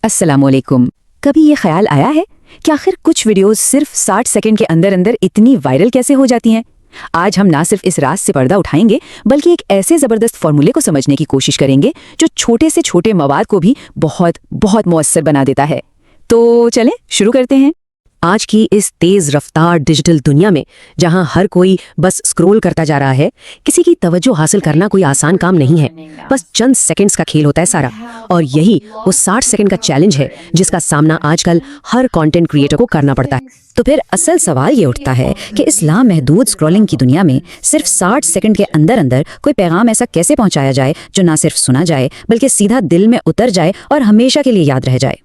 अस्सलामुअलैकुम। कभी ये ख्याल आया है कि आखिर कुछ वीडियोस सिर्फ 60 सेकंड के अंदर अंदर इतनी वायरल कैसे हो जाती हैं? आज हम ना सिर्फ इस राज से पर्दा उठाएंगे बल्कि एक ऐसे जबरदस्त फॉर्मूले को समझने की कोशिश करेंगे जो छोटे से छोटे मवाद को भी बहुत बहुत मुअस्सर बना देता है। तो चलें शुरू करते हैं। आज की इस तेज रफ्तार डिजिटल दुनिया में जहां हर कोई बस स्क्रॉल करता जा रहा है, किसी की तवज्जो हासिल करना कोई आसान काम नहीं है। बस चंद सेकंड्स का खेल होता है सारा, और यही वो 60 सेकंड का चैलेंज है जिसका सामना आजकल हर कंटेंट क्रिएटर को करना पड़ता है। तो फिर असल सवाल ये उठता है कि इस लामहदूद स्क्रॉलिंग की दुनिया में सिर्फ 60 सेकंड के अंदर अंदर कोई पैगाम ऐसा कैसे पहुंचाया जाए जो ना सिर्फ सुना जाए बल्कि सीधा दिल में उतर जाए और हमेशा के लिए याद रह जाए।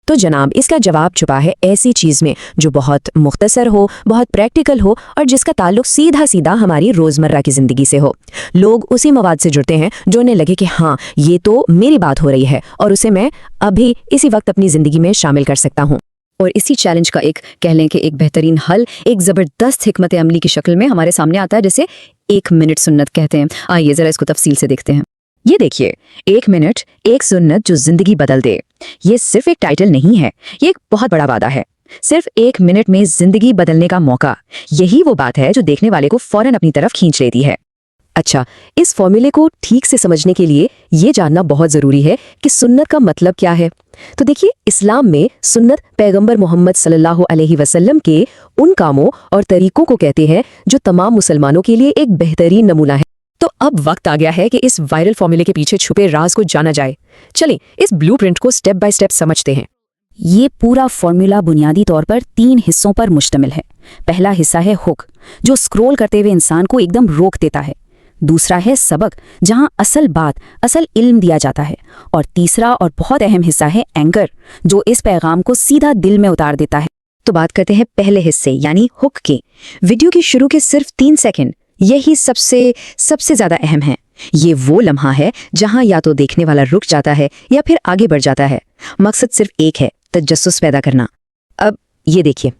तो जनाब, इसका जवाब छुपा है ऐसी चीज में जो बहुत मुख्तसर हो, बहुत प्रैक्टिकल हो और जिसका ताल्लुक सीधा सीधा हमारी रोजमर्रा की जिंदगी से हो। लोग उसी मवाद से जुड़ते हैं जो उन्हें लगे कि हाँ, ये तो मेरी बात हो रही है और उसे मैं अभी इसी वक्त अपनी जिंदगी में शामिल कर सकता हूँ। और इसी चैलेंज का एक कह लें कि एक बेहतरीन हल एक ज़बरदस्त हिकमत अमली की शक्ल में हमारे सामने आता है, जिसे 1 मिनट सुन्नत कहते हैं। आइए ज़रा इसको तफसील से देखते हैं। ये देखिए, 1 मिनट एक सुन्नत जो जिंदगी बदल दे। ये सिर्फ एक टाइटल नहीं है, ये एक बहुत बड़ा वादा है। सिर्फ 1 मिनट में जिंदगी बदलने का मौका, यही वो बात है जो देखने वाले को फौरन अपनी तरफ खींच लेती है। अच्छा, इस फॉर्मूले को ठीक से समझने के लिए ये जानना बहुत ज़रूरी है कि सुन्नत का मतलब क्या है। तो देखिए, इस्लाम में सुन्नत पैगंबर मोहम्मद सल्लल्लाहु अलैहि वसल्लम के उन कामों और तरीकों को कहते हैं जो तमाम मुसलमानों के लिए एक बेहतरीन नमूना है। तो अब वक्त आ गया है कि इस वायरल फॉर्मूले के पीछे छुपे राज को जाना जाए। चलें इस ब्लूप्रिंट को स्टेप बाय स्टेप समझते हैं। ये पूरा फॉर्मूला बुनियादी तौर पर 3 हिस्सों पर मुश्तमिल है। पहला हिस्सा है हुक, जो स्क्रॉल करते हुए इंसान को एकदम रोक देता है। दूसरा है सबक, जहां असल बात, असल इल्म दिया जाता है। और तीसरा और बहुत अहम हिस्सा है एंकर, जो इस पैगाम को सीधा दिल में उतार देता है। तो बात करते हैं पहले हिस्से यानी हुक की। वीडियो के शुरू के सिर्फ 3 सेकंड यही सबसे ज्यादा अहम है। ये वो लम्हा है जहां या तो देखने वाला रुक जाता है या फिर आगे बढ़ जाता है। मकसद सिर्फ एक है, तजस्सुस पैदा करना। अब ये देखिए,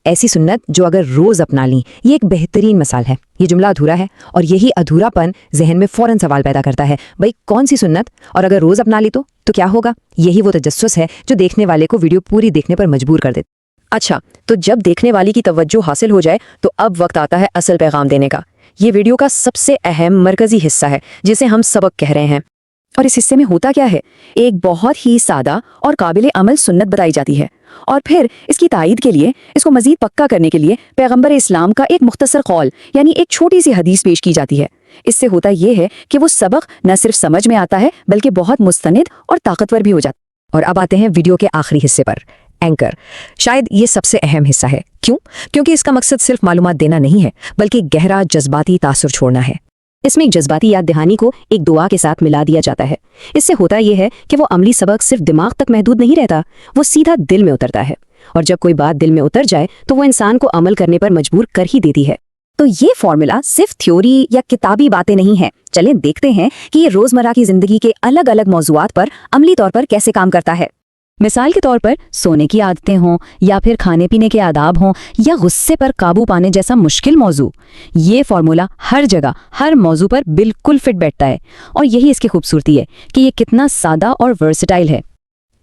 ऐसी सुन्नत जो अगर रोज अपना ली, ये एक बेहतरीन मिसाल है। ये जुमला अधूरा है और यही अधूरापन जहन में फौरन सवाल पैदा करता है, भाई कौन सी सुन्नत, और अगर रोज अपना ली तो क्या होगा? यही वो तजस्सुस है जो देखने वाले को वीडियो पूरी देखने पर मजबूर कर देता। अच्छा, तो जब देखने वाली की तवज्जो हासिल हो जाए तो अब वक्त आता है असल पैगाम देने का। ये वीडियो का सबसे अहम मरकजी हिस्सा है जिसे हम सबक कह रहे हैं। और इस हिस्से में होता क्या है? एक बहुत ही सादा और काबिल अमल सुन्नत बताई जाती है, और फिर इसकी तायीद के लिए, इसको मजीद पक्का करने के लिए पैगंबर इस्लाम का एक मुख्तसर कौल यानी एक छोटी सी हदीस पेश की जाती है। इससे होता यह है कि वो सबक न सिर्फ समझ में आता है बल्कि बहुत मुस्तनिद और ताकतवर भी हो जाता है। और अब आते हैं वीडियो के आखिरी हिस्से पर, एंकर। शायद ये सबसे अहम हिस्सा है। क्यों? क्योंकि इसका मकसद सिर्फ मालूमात देना नहीं है बल्कि गहरा जज्बाती तासुर छोड़ना है। इसमें एक जज्बाती याद दहानी को एक दुआ के साथ मिला दिया जाता है। इससे होता यह है कि वो अमली सबक सिर्फ दिमाग तक महदूद नहीं रहता, वो सीधा दिल में उतरता है। और जब कोई बात दिल में उतर जाए तो वो इंसान को अमल करने पर मजबूर कर ही देती है। तो ये फॉर्मूला सिर्फ थ्योरी या किताबी बातें नहीं है। चलें देखते हैं कि ये रोजमर्रा की जिंदगी के अलग अलग मौजुआत पर अमली तौर पर कैसे काम करता है। मिसाल के तौर पर सोने की आदतें हों या फिर खाने पीने के आदाब हों या गुस्से पर काबू पाने जैसा मुश्किल मौजू, ये फॉर्मूला हर जगह हर मौजू पर बिल्कुल फिट बैठता है। और यही इसकी खूबसूरती है कि ये कितना सादा और वर्सेटाइल है।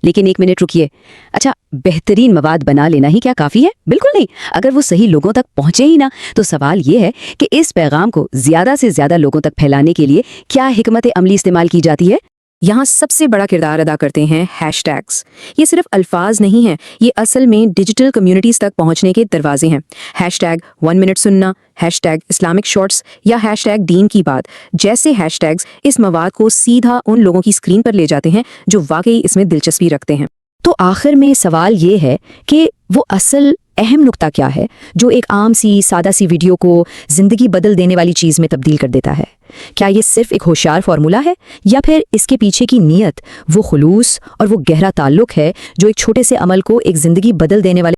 लेकिन 1 मिनट रुकिए। अच्छा, बेहतरीन मवाद बना लेना ही क्या काफ़ी है? बिल्कुल नहीं। अगर वो सही लोगों तक पहुंचे ही ना, तो सवाल ये है कि इस पैगाम को ज़्यादा से ज़्यादा लोगों तक फैलाने के लिए क्या हिकमत अमली इस्तेमाल की जाती है? यहाँ सबसे बड़ा किरदार अदा करते हैं हैशटैग्स। ये सिर्फ अल्फाज नहीं हैं, ये असल में डिजिटल कम्युनिटीज़ तक पहुँचने के दरवाजे हैं। हैशटैग 1 मिनट सुनना, हैशटैग इस्लामिक शॉर्ट्स या हैशटैग दीन की बात जैसे हैशटैग्स इस मवाद को सीधा उन लोगों की स्क्रीन पर ले जाते हैं जो वाकई इसमें दिलचस्पी रखते हैं। तो आखिर में सवाल ये है कि वो असल अहम नुक्ता क्या है जो एक आम सी सादा सी वीडियो को जिंदगी बदल देने वाली चीज़ में तब्दील कर देता है? क्या ये सिर्फ एक होशियार फार्मूला है या फिर इसके पीछे की नीयत, वो खुलूस और वो गहरा ताल्लुक है जो एक छोटे से अमल को एक जिंदगी बदल देने वाले